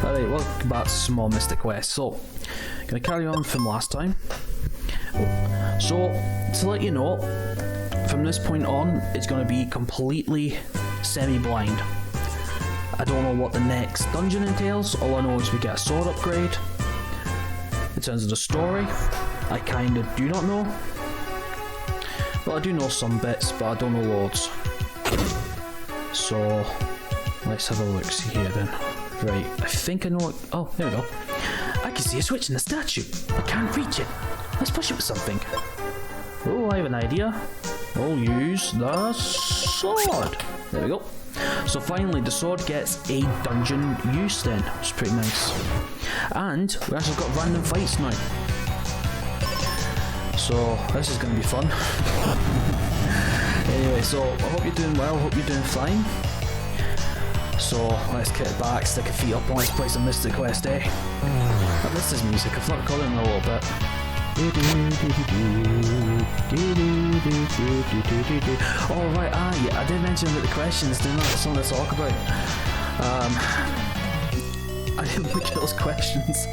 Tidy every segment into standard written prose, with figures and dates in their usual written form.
Alright, welcome back to Small Mystic Quest. So, gonna carry on from last time. So, to let you know, from this point on, it's gonna be completely semi-blind. I don't know what the next dungeon entails. All I know is we get a sword upgrade. In terms of the story, I kinda do not know. Well, I do know some bits, but I don't know loads. So, let's have a look, see here then. Right, I think I know what... Oh, there we go. I can see a switch in the statue. I can't reach it. Let's push it with something. Oh, I have an idea. We'll use the sword. There we go. So finally, the sword gets a dungeon use then, which is pretty nice. And we actually got random fights now. So this is going to be fun. Anyway, so I hope you're doing well, hope you're doing fine. So let's kick back, stick our feet up, and let's play some Mystic Quest, eh? I miss this music, I've not recorded in a little bit. Oh right, yeah, I did mention about the questions, didn't I? That's something to talk about. I didn't look at those questions.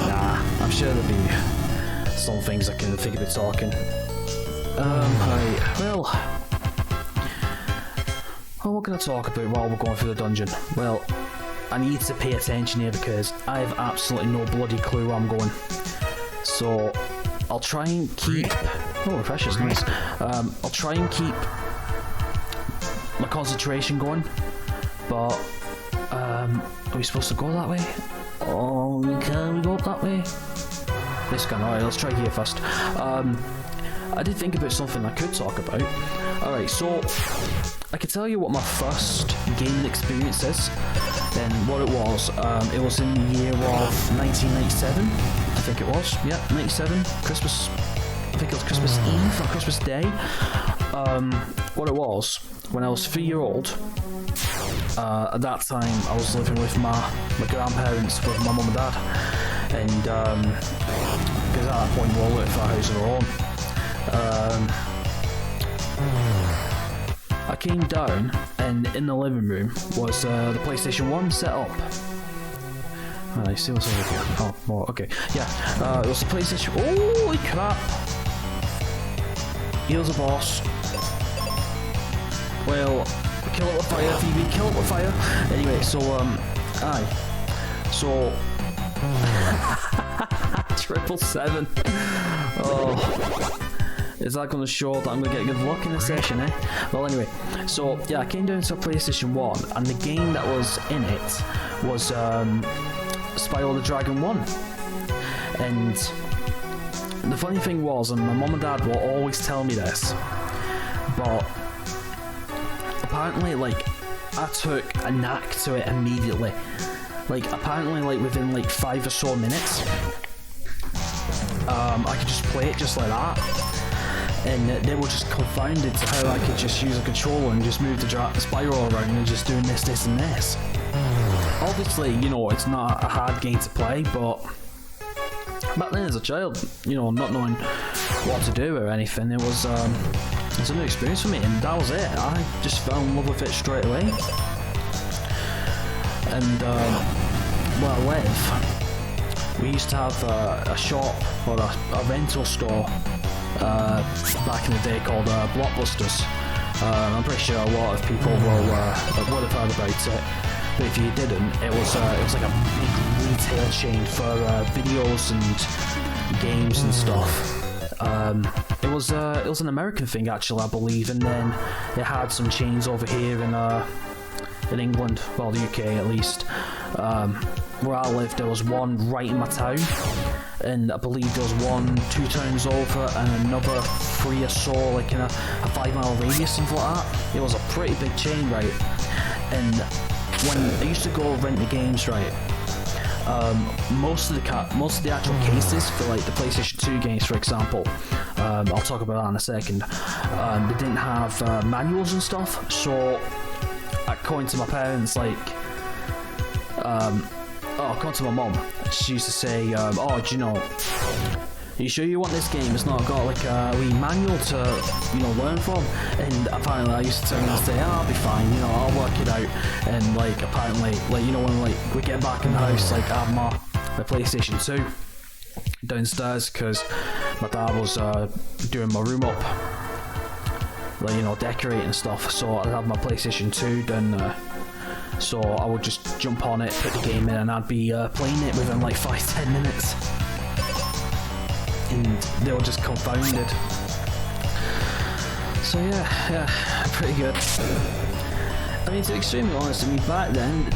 Nah, I'm sure there'll be some things I can think about talking. Right, well, what can I talk about while we're going through the dungeon? Well, I need to pay attention here because I have absolutely no bloody clue where I'm going. So, I'll try and keep... Oh, refreshers, nice. I'll try and keep my concentration going, but are we supposed to go that way? Oh, can we go up that way? This can, alright, let's try here first. I did think about something I could talk about. Alright, so I can tell you what my first gaming experience is, then what it was. It was in the year of 1997, I think it was. Yeah, 97, Christmas, I think it was Christmas Eve or Christmas Day. What it was, when I was 3-year-old, at that time I was living with my grandparents, with my mum and dad, and because at that point we all lived for a house of our own. I came down and in the living room was the PlayStation 1 set up. Alright, see what's over here. Oh, more, okay. Yeah, it was the PlayStation... Holy crap! Here's a boss. Well, kill it with fire, Phoebe, kill it with fire. Anyway, so, aye. So... 777. Oh... Is that going to show that I'm going to get good luck in this session, eh? Well, anyway, so yeah, I came down to a PlayStation 1, and the game that was in it was Spyro the Dragon 1. And the funny thing was, and my mum and dad will always tell me this, but apparently, like, I took a knack to it immediately. Like, apparently, like, within like 5 or so minutes, I could just play it just like that. And they were just confounded to how I could just use a controller and just move the Spyro around and just doing this, and this. Obviously, you know, it's not a hard game to play, but back then as a child, you know, not knowing what to do or anything, it was a new experience for me, and that was it. I just fell in love with it straight away. And where I live, we used to have a shop or a rental store back in the day called Blockbusters. I'm pretty sure a lot of people would have heard about it, but if you didn't, it was like a big retail chain for videos and games and stuff. It was an American thing actually, I believe, and then it had some chains over here in England, well, the UK at least. Where I lived, there was one right in my town, and I believe there was one 2 towns over, and another 3 or so, like in a 5-mile radius, something like that. It was a pretty big chain, right? And when I used to go rent the games, right, most of the actual cases for like the PlayStation 2 games, for example, I'll talk about that in a second. They didn't have manuals and stuff, so according to my parents, like, according to my mum, she used to say, oh, do you know, you sure you want this game? It's not got like a wee manual to, you know, learn from. And apparently I used to turn and say, oh, I'll be fine, you know, I'll work it out. And like apparently, like, you know, when like we get back in the house, like I have my PlayStation 2 downstairs because my dad was doing my room up, like, you know, decorating and stuff. So I'd have my PlayStation 2 down there. So I would just jump on it, put the game in, and I'd be playing it within like 5-10 minutes. And they were just confounded. So yeah, pretty good. I mean, to be extremely honest, I mean, back then,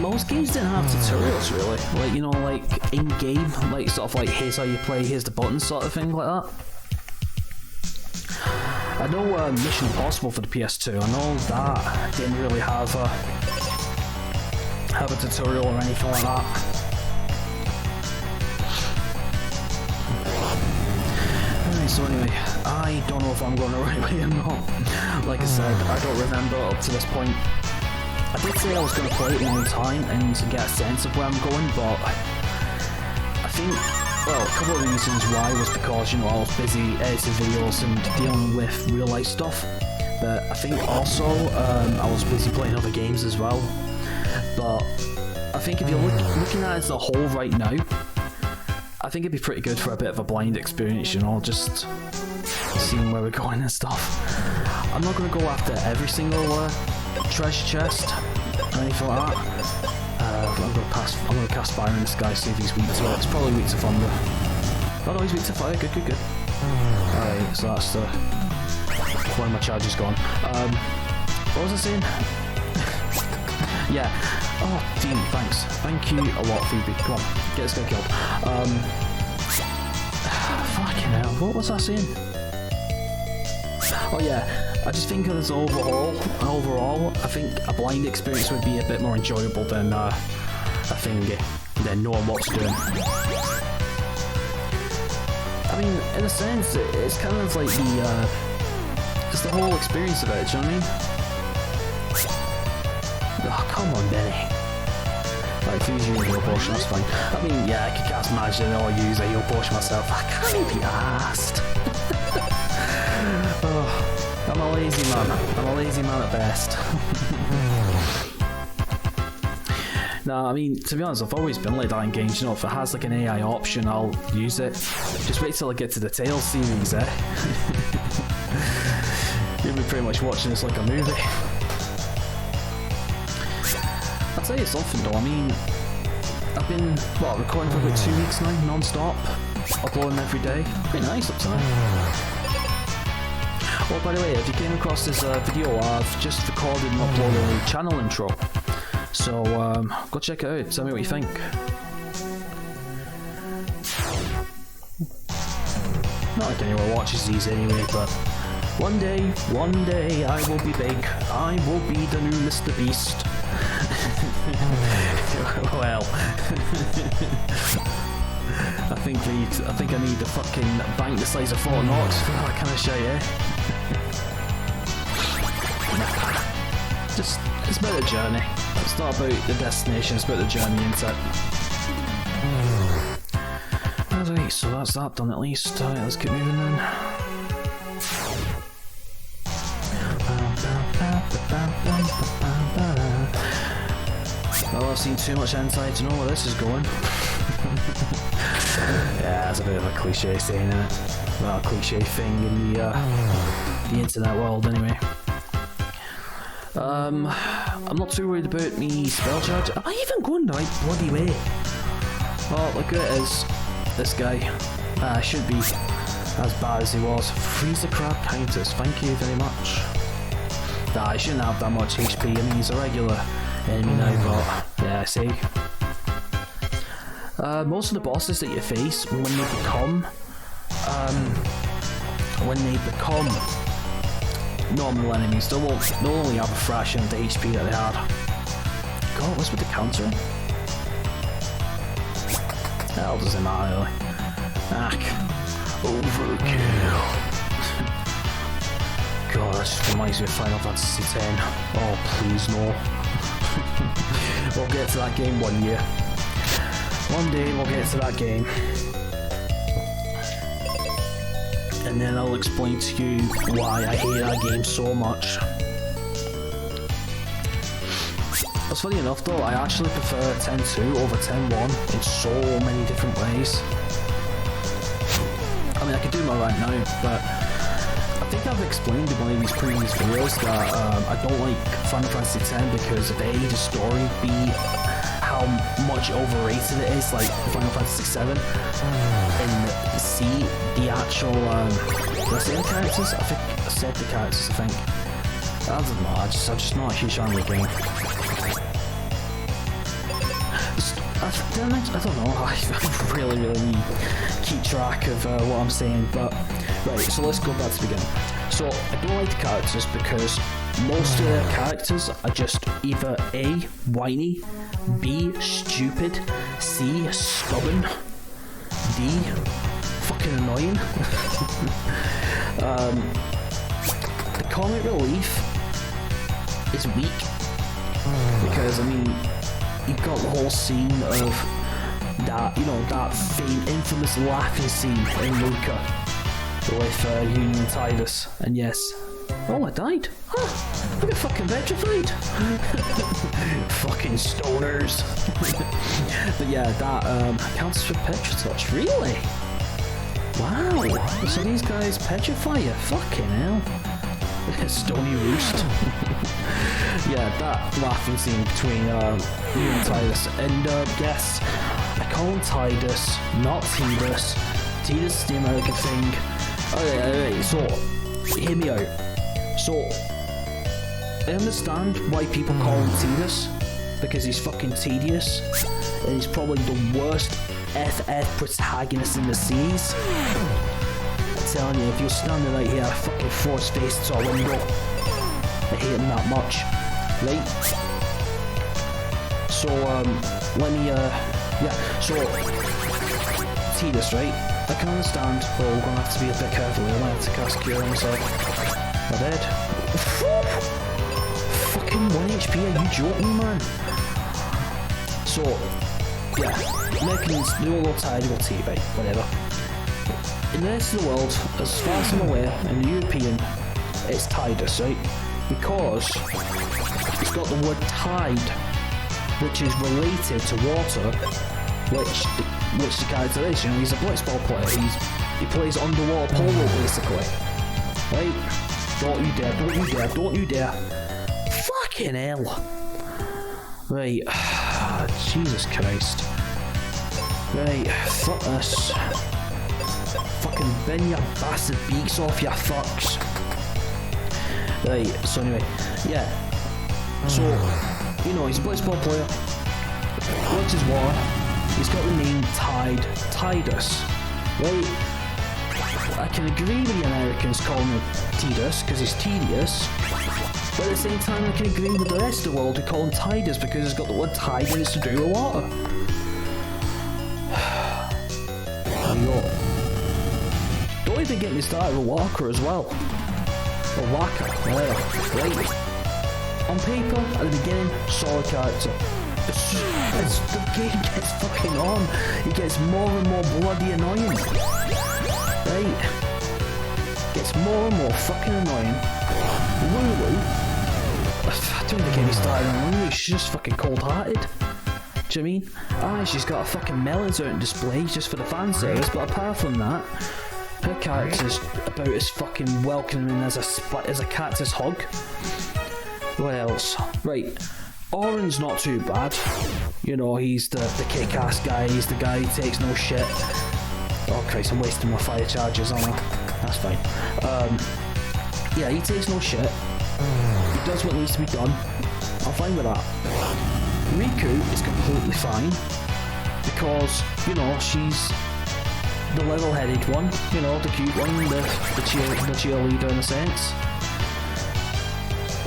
most games didn't have tutorials really. Like, you know, like in-game, like sort of like, here's how you play, here's the buttons sort of thing like that. I know Mission Impossible for the PS2, I know that didn't really have a tutorial or anything like that. So anyway, I don't know if I'm going the right way or not. Like I said, I don't remember up to this point. I did say I was going to play it one time and to get a sense of where I'm going, but I think, well, a couple of reasons why was because, you know, I was busy editing videos and dealing with real life stuff. But I think also I was busy playing other games as well. But I think if you're looking at it as a whole right now, I think it'd be pretty good for a bit of a blind experience, you know, just seeing where we're going and stuff. I'm not going to go after every single treasure chest or anything like that. I'm going to cast fire in this guy, see if he's weak to it. It's probably weak to thunder. Oh no, he's weak to fire. Good. Alright, so that's the... one of my charges gone. What was I saying? Yeah. Oh, Phoebe, thanks. Thank you a lot, Phoebe. Come on, get this guy killed. Fucking hell, what was I saying? Oh yeah, I just think as overall, I think a blind experience would be a bit more enjoyable than a thingy, than knowing what to do. I mean, in a sense, it's kind of like it's the whole experience of it, do you know what I mean? Oh, come on, Benny. Right, if he's using a heal potion, that's fine. I mean, yeah, I could cast magic or use a heal potion myself. I can't be asked. Oh, I'm a lazy man. I'm a lazy man at best. Nah, I mean, to be honest, I've always been like that in games. You know, if it has like an AI option, I'll use it. Just wait till I get to the Tales series, eh? You'll be pretty much watching this like a movie. I'll tell you something though, I mean, I've been, recording for about 2 weeks now, non-stop, uploading every day. Pretty nice up to now. Oh, by the way, if you came across this video, I've just recorded and uploaded a channel intro. So, go check it out, tell me what you think. Not like anyone watches these anyway, but one day, I will be big. I will be the new Mr. Beast. Well, I think I need to fucking bank the size of Fort Knox for that kind of shit, eh? Just, it's about the journey. It's not about the destination, it's about the journey, isn't it? Alright, so that's that done at least. Alright, let's keep moving then. Well, I've seen too much hentai to know where this is going. Yeah, that's a bit of a cliche saying, isn't it? Well, a cliche thing in the internet world, anyway. I'm not too worried about me spell charge. Am I even going the right bloody way? Oh, look at it is. This guy. Should be as bad as he was. Freeze the crab counters. Thank you very much. Nah, I shouldn't have that much HP. I mean, he's a regular enemy now, but yeah, see. Most of the bosses that you face when they become normal enemies, they'll only have a fraction of the HP that they had. God, what's with the countering? Hell doesn't matter really. Overkill. God, that just reminds me of Final Fantasy X. Oh, please no. We'll get to that game one year. One day we'll get to that game. and then I'll explain to you why I hate that game so much. It's funny enough though, I actually prefer 10.2 over 10.1 in so many different ways. I mean, I could do my rant now, but I think I've explained in one of these previous videos that I don't like Final Fantasy X because of A, the story, B, how much overrated it is, like Final Fantasy VII, and C, the actual, did I say the characters? I think I said the characters, I think. I don't know, I'm just not a huge fan of the game. I don't know, I really need to keep track of what I'm saying, but right, so let's go back to the beginning. So I don't like the characters because most of their characters are just either A, whiny, B, stupid, C, stubborn, D, fucking annoying. The comic relief is weak because, I mean, you've got the whole scene of that, you know, that infamous laughing scene in Luca with Union and Tidus, and yes, oh, I died. Huh, I got fucking petrified. Fucking stoners. But yeah, that counts for Petritouch, really? Wow, so these guys petrify you, fucking hell. Stony Roost. Yeah, that laughing scene between you and Tidus, and yes, I call him Tidus, not Tidus. Tidus is the American thing. Okay, so hear me out. So I understand why people call him Tidus, because he's fucking tedious, and he's probably the worst FF protagonist in the series. I'm telling you, if you're standing right here, I fucking force face to a window. I hate him that much. Right? So, let me, yeah, so, Tidus, right? I can understand, but we're gonna have to be a bit careful here. I might have to cast Cure on myself. My dead. Fucking 1 HP, are you joking, man? So, yeah, Americans, they're all tired of tea, right? Whatever. In the rest of the world, as far as I'm aware, in the European, it's Tidus, right? Because it's got the word tide, which is related to water, which the character is. You know, he's a blitzball player. He plays underwater polo, basically. Right? Don't you dare! Don't you dare! Don't you dare! Fucking hell! Right. Jesus Christ. Right. Fuck this. Fucking bend your bastard beaks off, you fucks. Right, so anyway, yeah. So, you know, he's a blitzball player. What's his war? He's got the name Tidus. Right? I can agree with the Americans calling him Tidus because he's tedious. But at the same time, I can agree with the rest of the world who call him Tidus because it's got the word tide and it's to do with water. There you go. Don't even get me started with Walker as well. Or Waka, whatever. Right. On paper, at the beginning, solid character. The game gets fucking on. It gets more and more bloody annoying. Right. Gets more and more fucking annoying. Lulu. I don't even get me started on Lulu. She's just fucking cold-hearted. Do you know what I mean? Ah, she's got a fucking melons out on display just for the fan service, but apart from that, her character's about as fucking welcoming as a cactus hug. What else? Right. Oren's not too bad. You know, he's the kick-ass guy. He's the guy who takes no shit. Oh Christ, I'm wasting my fire charges, aren't I? That's fine. Yeah, he takes no shit. He does what needs to be done. I'm fine with that. Riku is completely fine because, you know, she's the level-headed one, you know, the cute one, the cheerleader in a sense.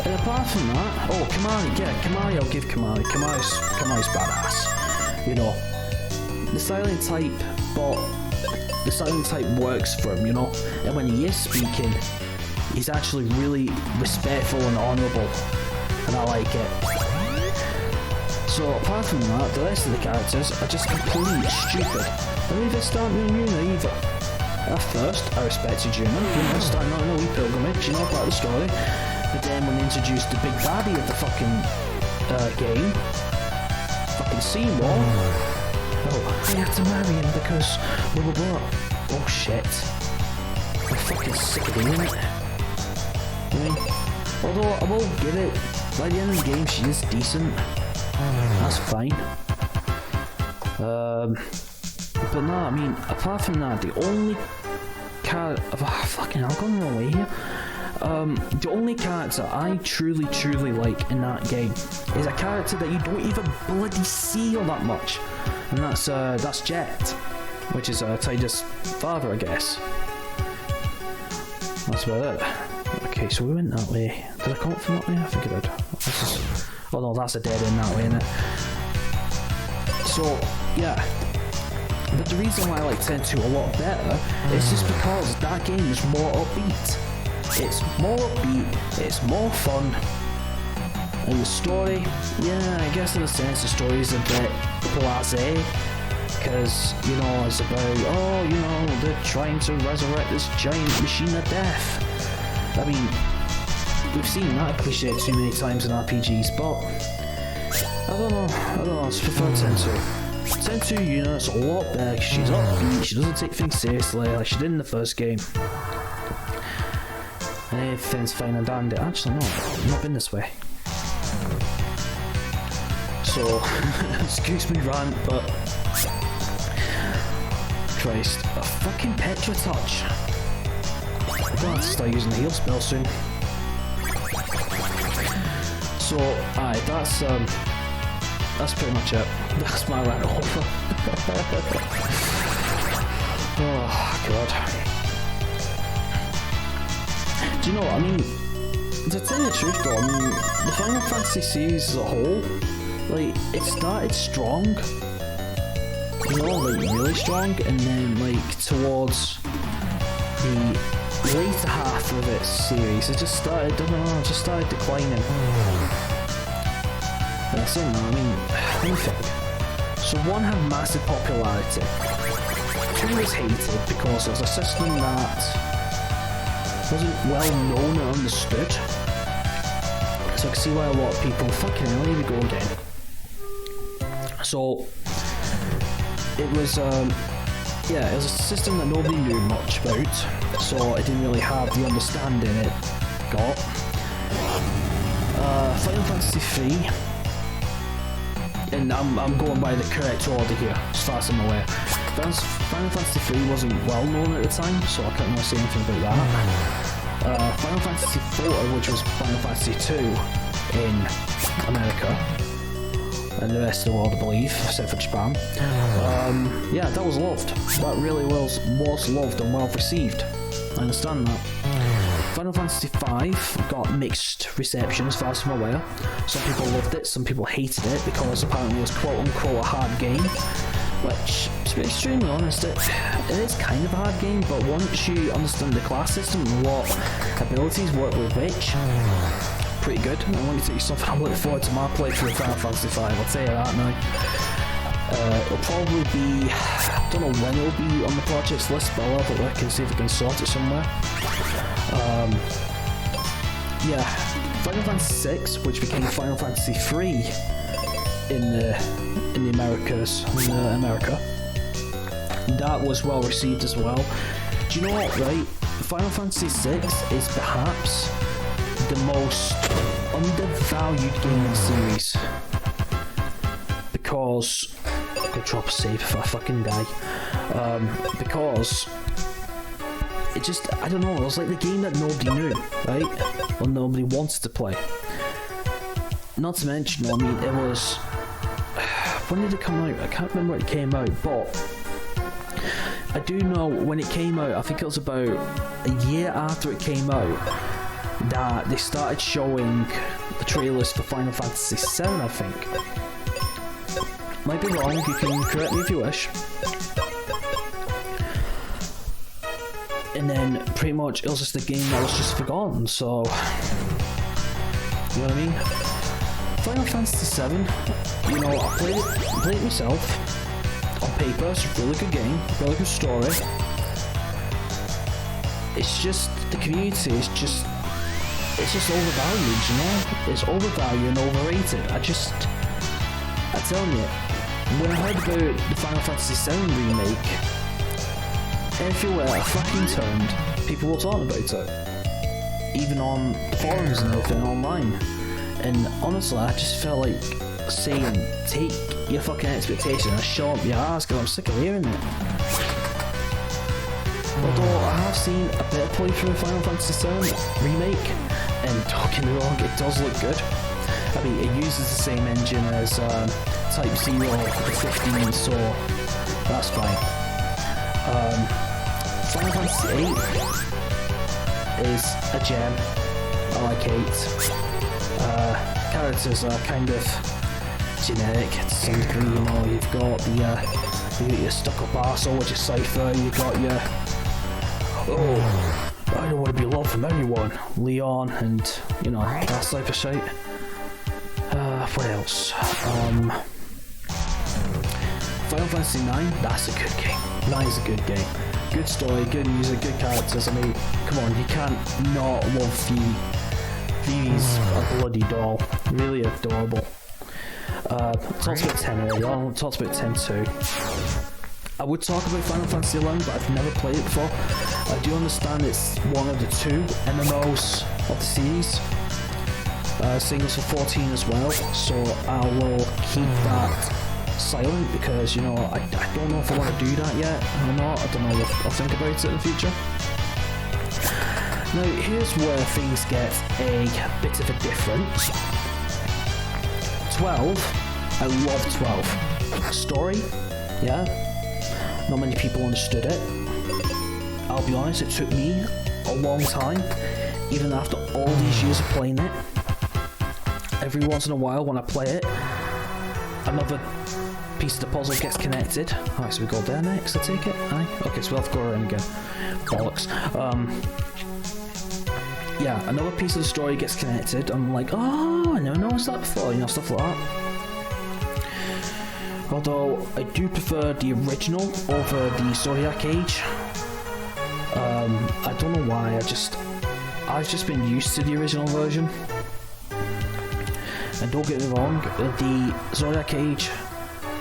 And apart from that, oh, Kamari, yeah, Kamari, I'll give Kamari. Kamari's badass. You know, the silent type, but the silent type works for him, you know. And when he is speaking, he's actually really respectful and honourable, and I like it. So apart from that, the rest of the characters are just completely stupid. And they start new either. At first, I respected Juno, starting out on a wee pilgrimage, part of the story. But then when they introduced the big baddie of the fucking game, fucking Seymour, I have to marry him because blah blah blah. Oh shit. I'm fucking sick of doing it. Although I will give it, by the end of the game she is decent. That's fine. But no, apart from that, the only fucking, I'm going the wrong way here. The only character I truly like in that game is a character that you don't even bloody see all that much, and that's Jet, which is Titus' father, I guess. That's about it. Okay, so we went that way. Did I come up from that way? I think I did. Oh no, that's a dead end that way, isn't it? So yeah. But the reason why I like 10-2 a lot better is just because that game is more upbeat. It's more upbeat, it's more fun, and the story, yeah, I guess in a sense the story is a bit blasé, because, it's about, they're trying to resurrect this giant machine of death. I mean, we've seen that cliche too many times in RPGs, but I don't know, I just prefer 10-2. 10-2, it's a lot better, she's upbeat, she doesn't take things seriously like she did in the first game. Everything's fine and dandy. Actually, no, I've not been this way. So, excuse me rant, but Christ, a fucking Petra touch. I'm gonna have to start using the heal spell soon. So, aye, that's pretty much it. That's my rant over. Oh god. Do you know what I mean? To tell you the truth though, the Final Fantasy series as a whole, it started strong, really strong, and then towards the later half of its series, it just started, declining. And I say no, let me think. So 1 had massive popularity, 2 was hated because it was a system that wasn't well known and understood, so I can see why a lot of people fucking hell, here we go again. So it was it was a system that nobody knew much about, so it didn't really have the understanding it got. Final Fantasy 3, and I'm going by the correct order here as far as I'm aware. Final Fantasy 3 wasn't well known at the time, so I can't really say anything about that. Final Fantasy 4, which was Final Fantasy 2 in America, and the rest of the world, I believe, except for Japan. Yeah, that was loved. That really was loved and well received. I understand that. Final Fantasy 5 got mixed reception as far as I'm aware. Some people loved it, some people hated it because apparently it was quote-unquote a hard game. Which, to be extremely honest, it is kind of a hard game, but once you understand the class system and what abilities work with which, pretty good. I want to tell you something, I'm looking forward to my playthrough of Final Fantasy 5, I'll tell you that now. It'll probably be, I don't know when it'll be on the projects list, but I'll have a look and see if I can sort it somewhere. Yeah, Final Fantasy 6, which became Final Fantasy 3 in the Americas, in America, that was well received as well. Do you know what, right? Final Fantasy 6 is perhaps the most undervalued game in the series, because I could drop a save if I fucking die. Because it just, I don't know, it was like the game that nobody knew, right? Or nobody wanted to play. Not to mention, it was, when did it come out? I can't remember when it came out, but I do know when it came out, I think it was about a year after it came out, that they started showing the trailers for Final Fantasy 7, I think. Might be wrong, you can correct me if you wish. And then pretty much it was just a game that was just forgotten, so you know what I mean? Final Fantasy 7, I played it myself. On paper, it's a really good game, really good story. it's just, the community is just, it's just overvalued, you know? It's overvalued and overrated. I'm telling you, when I heard about the Final Fantasy VII remake, everywhere I fucking turned, people were talking about it. Even on forums and everything online. And honestly, I just felt like saying, take your fucking expectations and shove up your ass, because I'm sick of hearing it. Although I have seen a bit of playthrough of Final Fantasy VII remake, and don't get me wrong, it does look good. I mean, it uses the same engine as Type 0 for the 15, so that's fine. Final Fantasy VIII is a gem. I like 8. Characters are kind of generic to some degree, you know. You've got your stuck-up arsehole, which is Cypher. You've got your I don't want to be loved from anyone, Leon, and you know, that type of shit. What else? Final Fantasy IX, that's a good game. 9 is a good game. Good story, good music, good characters. I mean, come on, you can't not love Phoebe. Phoebe's a bloody doll. Really adorable. Talked about 10 earlier on, talked about 10 too. I would talk about Final Fantasy XI, but I've never played it before. I do understand it's one of the 2 MMOs of the series. Singles for 14 as well, so I will keep that silent because, you know, I don't know if I want to do that yet or not. I don't know if I'll think about it in the future. Now, here's where things get a bit of a difference. 12, I love 12. Story, yeah, not many people understood it. I'll be honest, it took me a long time, even after all these years of playing it. Every once in a while when I play it, another piece of the puzzle gets connected. Alright, so we go there next, I take it? Aye? Okay, so we'll have to go around again. Bollocks. Yeah, another piece of the story gets connected. I'm like, oh, I never noticed that before, you know, stuff like that. Although, I do prefer the original over the Zodiac Age. I don't know why, I've just been used to the original version. And don't get me wrong, the Zodiac Age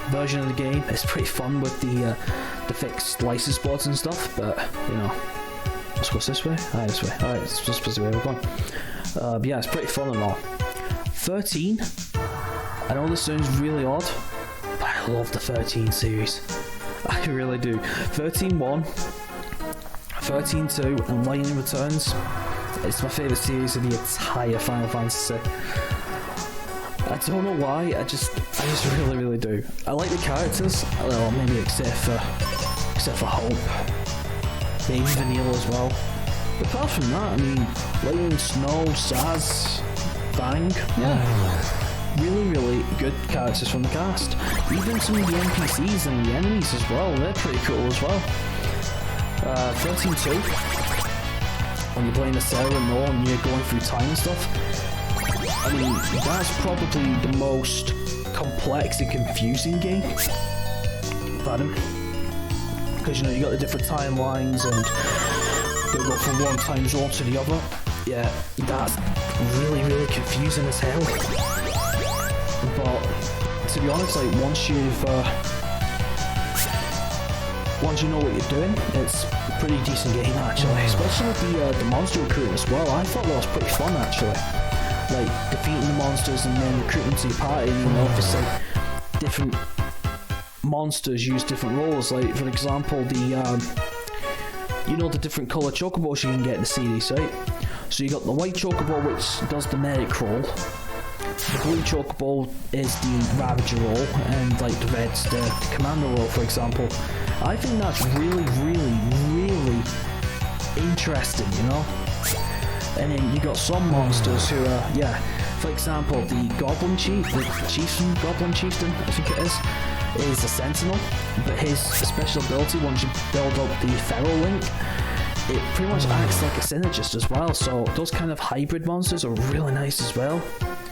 version of the game is pretty fun with the fixed license boards and stuff, but, you know, let's go this way? Aye, this way. Alright, it's supposed to be where we're going. But yeah, it's pretty fun and all. 13, I know this sounds really odd, but I love the 13 series. I really do. 13-1, 13-2, and Lightning Returns. It's my favourite series of the entire Final Fantasy. I don't know why, I just really, really do. I like the characters, well, maybe except for Hope. Maybe Vanille as well. But apart from that, I mean, Lightning, Snow, Saz, Bang, yeah. Really, really good characters from the cast. Even some of the NPCs and the enemies as well, they're pretty cool as well. 13-2. When you're playing a Sarah and Noel and you're going through time and stuff. I mean, that's probably the most complex and confusing game. Pardon? Because, you know, you got the different timelines and they go from one time zone to the other. Yeah, that's really, really confusing as hell. But to be honest, like once you know what you're doing, it's a pretty decent game actually. Especially with the monster recruiting as well. I thought that was pretty fun actually. Like defeating the monsters and then recruiting to your party. You know, obviously different monsters use different roles. Like for example, you know the different colour chocobos you can get in the series, right? So you got the white chocobo which does the medic role. The blue chocobo is the Ravager role, and like the red's the commander role, for example. I think that's really, really, really interesting, you know? And then you got some monsters who are, yeah, for example, the Goblin Chief, the Chieftain, Goblin Chieftain, I think it is a Sentinel, but his special ability, once you build up the Feral Link, it pretty much acts like a synergist as well, so those kind of hybrid monsters are really nice as well.